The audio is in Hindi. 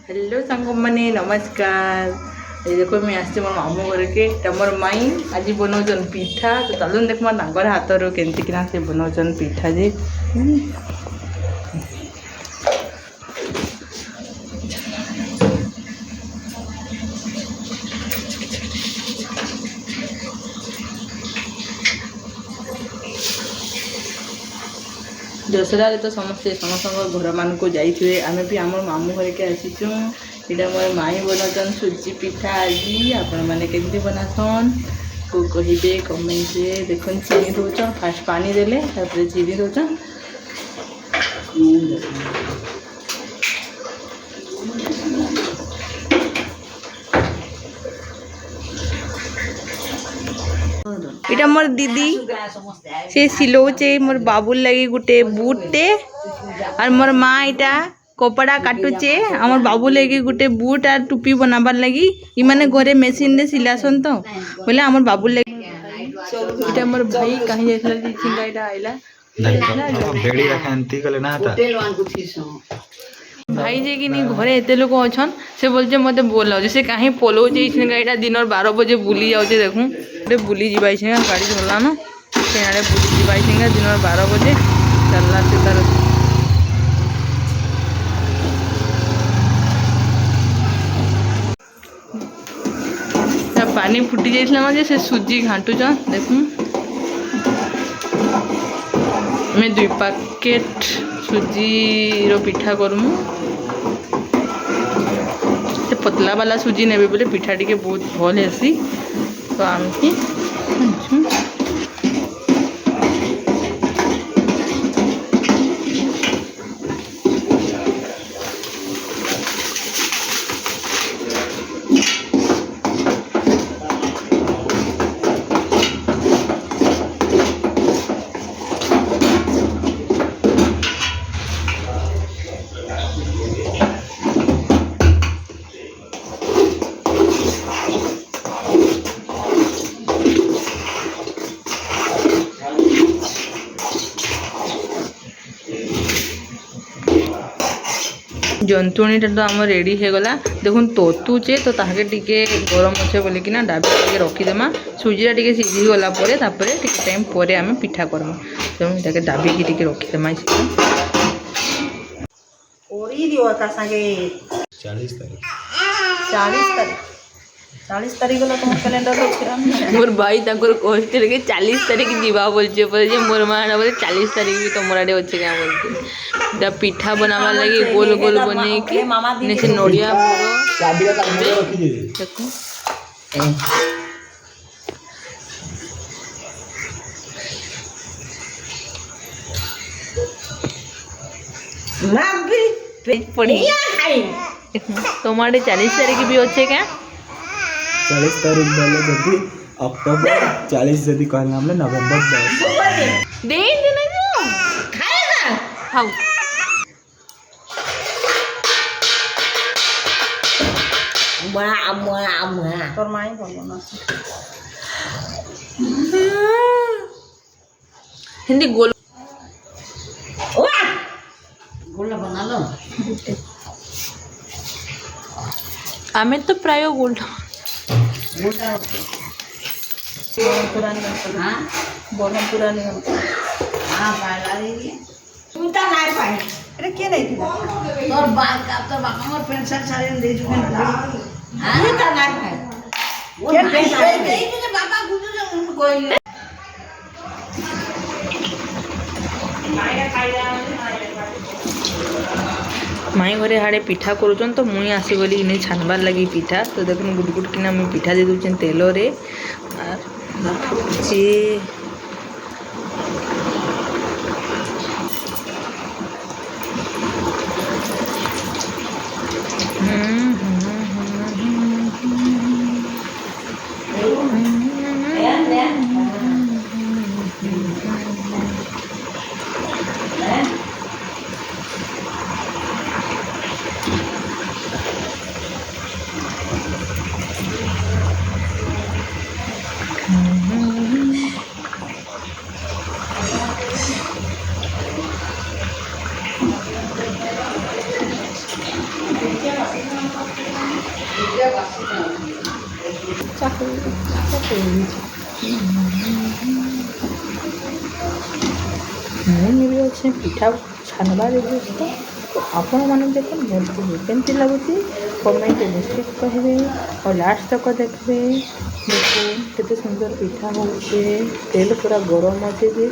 हेलो सांग मैंने नमस्कार। ये देखो मैं आसी मोर मामू घर के मोर माई आज बनाऊन पिठा तो चलुन देख मोर हाथ रू केमती से बनाऊन पिठा जे दशहरा तो समस्ते समस्त घर मान को जाइए आम भी आम मामू घर के आसीचु। यहाँ मोर माई बनाचन सुजी पिठा आज आपण मैंने केमती बनासन को कहे कमेंट देख चीनी दौच फास्ट पानी देले चीनी दौच इटा मोर दीदी से सिलौचे मोर बाबुल लगी गुटे बूटे और मोर माँ इटा कपड़ा काटुचे आमर बाबू लगी गुटे बूट और टुपी बनाबार लगी इमाने घरे मेसिन रे सिलासन तो बोले आमर बाबू लगी इटा मोर भाई कहीं जाइसला छिंगा इटा आइला भेड़ी रखांती कले ना था भाई जे कि घरे एते लोग अच्छन से बोलचे मते बोलाओ से कहीं पलो जे गाड़ीटा दिन 12 बजे बुली जाऊे देखूँ गोटे बुली जावा गाड़ी चलान से बुली जावा दिन 12 बजे चलला से तार पानी फुटी जाइए मजे से सुजी घाटुचन देखूँ मैं 2 पैकेट सुजी रो पिठा करमु से पतला वाला सुजी नेबे बोले पिठा टिके बहुत भल हेसी तो आमकी जंतुणीटा तो आम रेडी हो गला देखुन तोतुचे तो ताके टिके गरम अच्छे बोलिकिना डाबी टिके रखीदेमा सुजीटा टिके सीझी गला परे तापरे टिके टाइम परे आम पिठा करमु तेणु ताके डाबी टिके रखीदेमा ओरी दियो का संगे 40 तारीख गला तुम कैलेंडर रखिरा मोर भाई ताकर कष्ट रे 40 तारीख जीवा बोलचे पर जे मोर माना बोले 40 तारीख भी तुमरा डे अच्छे क्या बोलते दा पिठा बनावा लगी गोल गोल बने के ने से नोडिया पूरो चाबी का रखी दे देखो माबी पेज पड़ी तुम्हारे 40 तारीख भी अच्छे क्या 40 तारीख बोले जदी अक्टूबर 40 जदी कहला हमने नवंबर 10 दे देना जो खाएगा खाओ बड़ा तोर माई बोलो ना हिंदी गोल गोल बना लो आमे तो प्राय गोल पुरानी हाँ बहुत पुरानी हाँ तुमता नहीं पाए अरे क्या नहीं थी और बात का तो बाका और पेंशन सारे दे चुके हैं हाँ ये तो नहीं पाए क्या पेंशन दे चुके बाबा गुजर उनको कोई माई घरे हाड़े पिठा करुचन तो मुई आसी गली इन्हें छानबार लगी पिठा तो देखो गुट गुट किना मुई पिठा दे दूचन तेल रे फुटुची मुझे अच्छे पिठा छानबार व्यस्त तो आपण मैंने देख केमती लगुच कमेंट निश्चित कहे और लास्ट तक देखते देखो केते सुंदर पिठा हो तेल पूरा गरम अच्छे जे